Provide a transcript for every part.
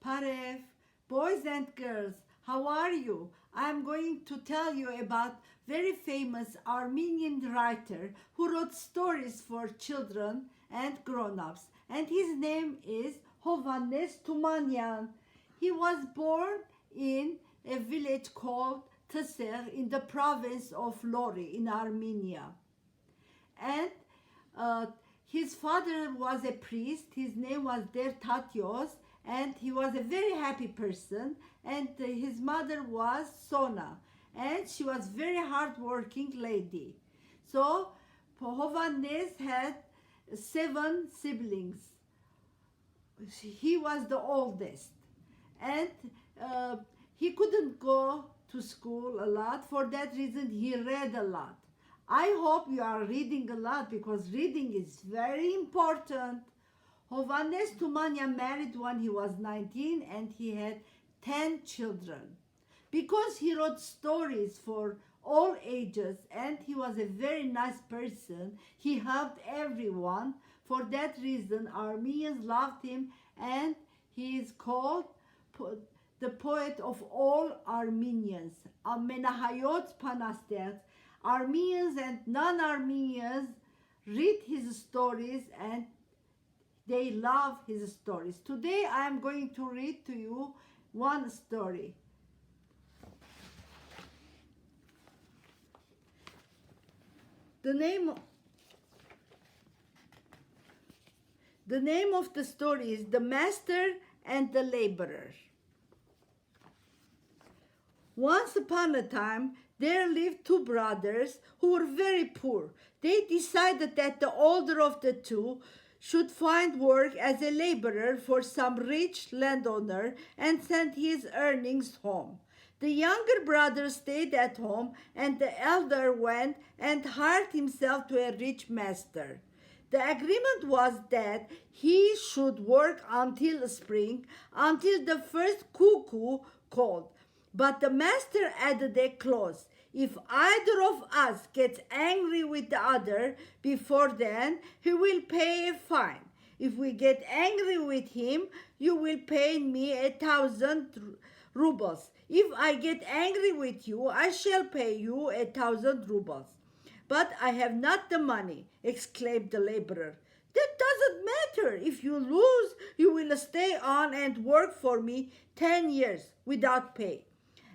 Parev, boys and girls, how are you? I am going to tell you about very famous Armenian writer who wrote stories for children and grown-ups, and his name is Hovhannes Toumanian. He was born in a village called Tser in the province of Lori in Armenia. And uh, his father was a priest. His name was Der Tatyos, and he was a very happy person. And his mother was Sona, and she was very hardworking lady. So Hovhannes had 7 siblings. He was the oldest, and he couldn't go to school a lot. For that reason, he read a lot. I hope you are reading a lot because reading is very important. Hovhannes Toumanian married when he was 19 and he had 10 children. Because he wrote stories for all ages and he was a very nice person, he helped everyone. For that reason, Armenians loved him, and he is called the poet of all Armenians. Amenahayot Panastert. Armenians and non-Armenians read his stories and they love his stories. Today I am going to read to you one story. The name of the story is The Master and the Laborer. Once upon a time, there lived 2 brothers who were very poor. They decided that the older of the 2 should find work as a laborer for some rich landowner and send his earnings home. The younger brother stayed at home, and the elder went and hired himself to a rich master. The agreement was that he should work until spring, until the first cuckoo called. But the master added a clause: if either of us gets angry with the other before then, he will pay a fine. If we get angry with him, you will pay me 1,000 rubles. If I get angry with you, I shall pay you 1,000 rubles. But I have not the money, exclaimed the laborer. That doesn't matter. If you lose, you will stay on and work for me 10 years without pay.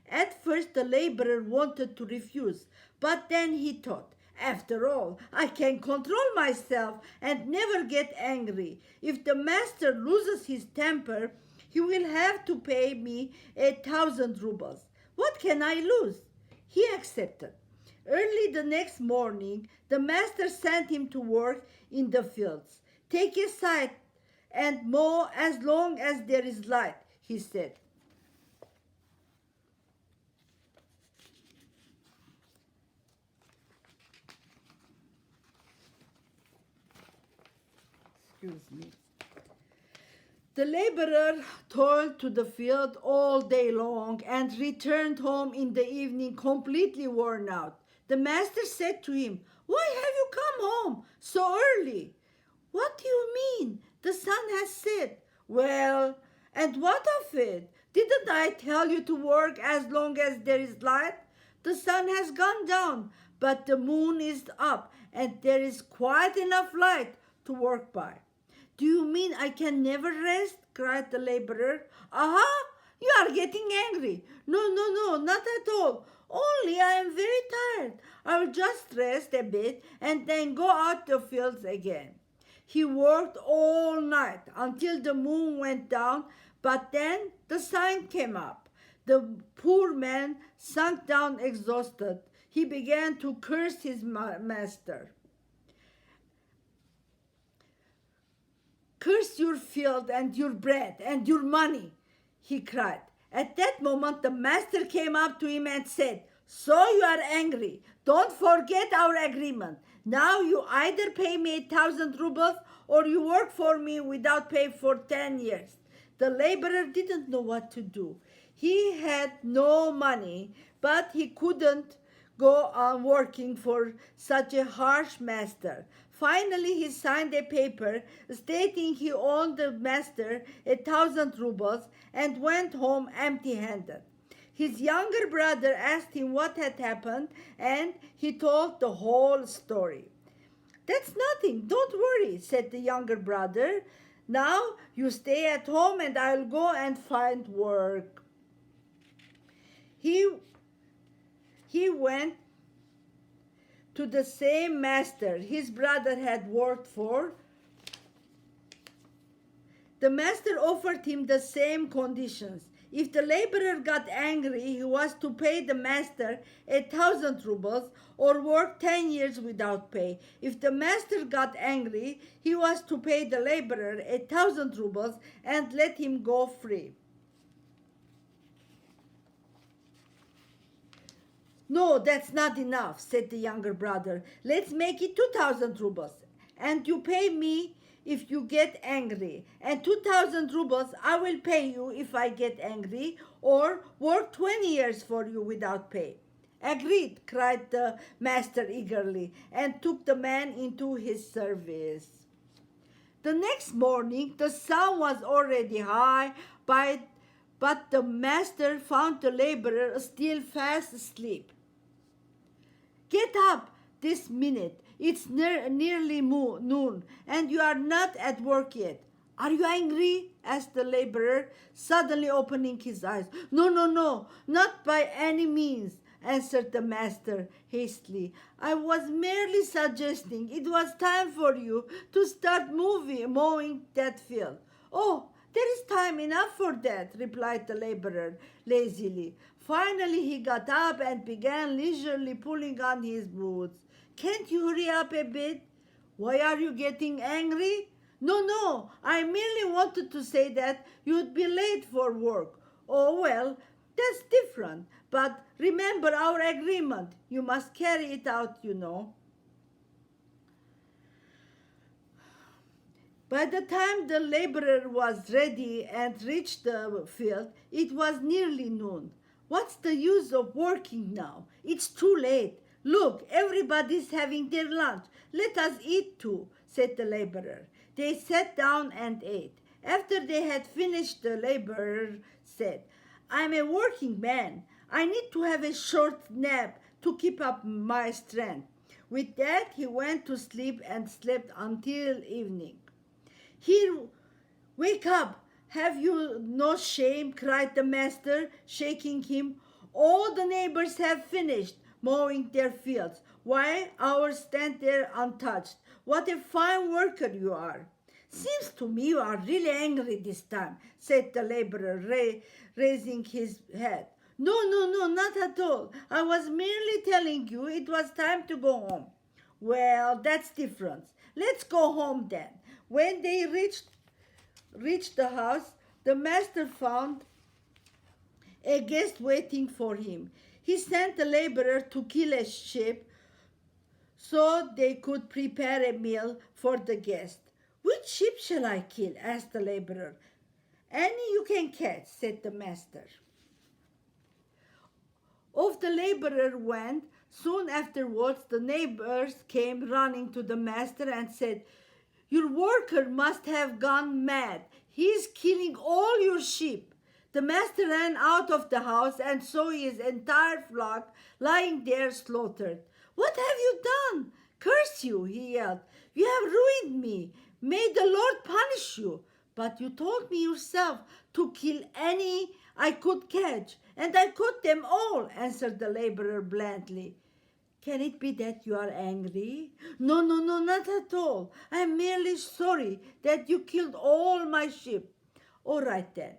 At first, the laborer wanted to refuse, but then he thought, after all, I can control myself and never get angry. If the master loses his temper, he will have to pay me 1,000 rubles. What can I lose? He accepted. Early the next morning, the master sent him to work in the fields. Take a scythe and mow as long as there is light, he said. Excuse me. The laborer toiled to the field all day long and returned home in the evening completely worn out. The master said to him, "Why have you come home so early?" "What do you mean? The sun has set." "Well, and what of it? Didn't I tell you to work as long as there is light? The sun has gone down, but the moon is up, and there is quite enough light to work by." "Do you mean I can never rest?" cried the laborer. "Aha! You are getting angry." No, not at all. Only I am very tired. I will just rest a bit and then go out the fields again." He worked all night until the moon went down, but then the sun came up. The poor man sank down exhausted. He began to curse his master. "Curse your field and your bread and your money," he cried. At that moment, the master came up to him and said, "So you are angry. Don't forget our agreement. Now you either pay me 1,000 rubles or you work for me without pay for 10 years. The laborer didn't know what to do. He had no money, but he couldn't go on working for such a harsh master. Finally, he signed a paper stating he owed the master 1,000 rubles and went home empty-handed. His younger brother asked him what had happened, and he told the whole story. "That's nothing, don't worry," said the younger brother. "Now you stay at home and I'll go and find work." He went to the same master his brother had worked for. The master offered him the same conditions. If the laborer got angry, he was to pay the master 1,000 rubles or work 10 years without pay. If the master got angry, he was to pay the laborer 1,000 rubles and let him go free. "No, that's not enough," said the younger brother. "Let's make it 2,000 rubles. And you pay me if you get angry. And 2,000 rubles I will pay you if I get angry, or work 20 years for you without pay." "Agreed," cried the master eagerly, and took the man into his service. The next morning the sun was already high, but the master found the laborer still fast asleep. "Get up this minute. It's nearly noon, and you are not at work yet." "Are you angry?" asked the laborer, suddenly opening his eyes. No, not by any means," answered the master hastily. "I was merely suggesting it was time for you to start mowing that field." "Oh, there is time enough for that," replied the laborer lazily. Finally he got up and began leisurely pulling on his boots. "Can't you hurry up a bit?" "Why are you getting angry?" No, I merely wanted to say that you'd be late for work." "Oh, well, that's different. But remember our agreement. You must carry it out, you know." By the time the laborer was ready and reached the field, it was nearly noon. "What's the use of working now? It's too late. Look, everybody's having their lunch. Let us eat too," said the laborer. They sat down and ate. After they had finished, the laborer said, "I'm a working man. I need to have a short nap to keep up my strength." With that, he went to sleep and slept until evening. "Here, wake up. Have you no shame?" cried the master, shaking him. "All the neighbors have finished mowing their fields, while ours stand there untouched. What a fine worker you are." "Seems to me you are really angry this time," said the laborer, raising his head. No, not at all. I was merely telling you it was time to go home." "Well, that's different. Let's go home then." When they reached the house, the master found a guest waiting for him. He sent the laborer to kill a sheep so they could prepare a meal for the guest. "Which sheep shall I kill?" asked the laborer. "Any you can catch," said the master. Off the laborer went. Soon afterwards, the neighbors came running to the master and said, "Your worker must have gone mad. He is killing all your sheep." The master ran out of the house and saw his entire flock lying there slaughtered. "What have you done? Curse you," he yelled. "You have ruined me. May the Lord punish you." "But you told me yourself to kill any I could catch, and I caught them all," answered the laborer blandly. "Can it be that you are angry?" No, not at all. I am merely sorry that you killed all my sheep." "All right then.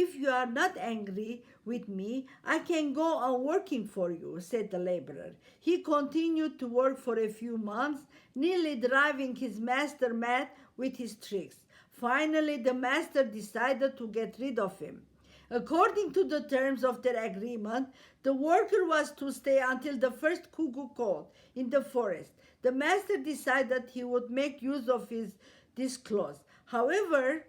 If you are not angry with me, I can go on working for you," said the laborer. He continued to work for a few months, nearly driving his master mad with his tricks. Finally, the master decided to get rid of him. According to the terms of their agreement, the worker was to stay until the first cuckoo called in the forest. The master decided he would make use of this clause. However,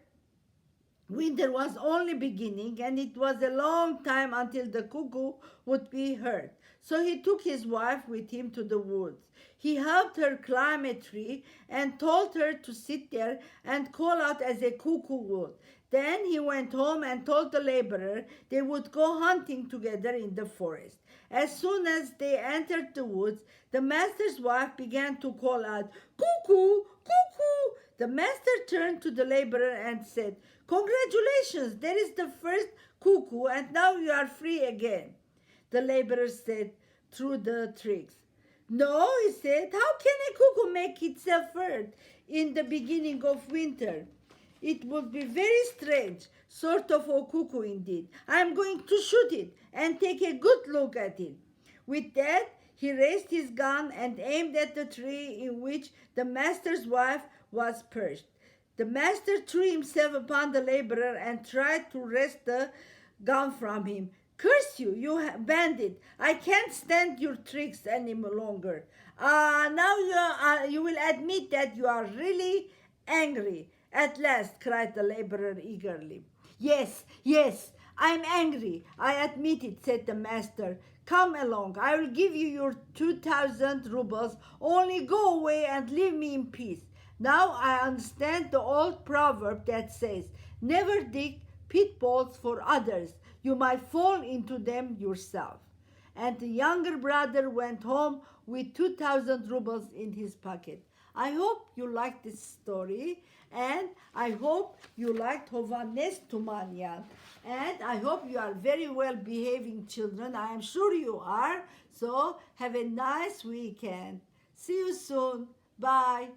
Winter was only beginning, and it was a long time until the cuckoo would be heard. So he took his wife with him to the woods. He helped her climb a tree and told her to sit there and call out as a cuckoo would. Then he went home and told the laborer they would go hunting together in the forest. As soon as they entered the woods, the master's wife began to call out, "Cuckoo, cuckoo!" The master turned to the laborer and said, "Congratulations, there is the first cuckoo, and now you are free again." The laborer said through the tricks. "No," he said, "how can a cuckoo make itself heard in the beginning of winter? It would be very strange, sort of a cuckoo indeed. I am going to shoot it and take a good look at it." With that, he raised his gun and aimed at the tree in which the master's wife was perched. The master threw himself upon the laborer and tried to wrest the gun from him. "Curse you, you bandit! I can't stand your tricks any longer. Now you will admit that you are really angry." "At last," cried the laborer eagerly. "Yes, yes, I'm angry. I admit it," said the master. "Come along. I will give you your 2,000 rubles. Only go away and leave me in peace. Now I understand the old proverb that says, 'Never dig pitfalls for others. You might fall into them yourself.'" And the younger brother went home with 2,000 rubles in his pocket. I hope you liked this story, and I hope you liked Hovhannes Toumanian. And I hope you are very well behaving children. I am sure you are. So have a nice weekend. See you soon. Bye.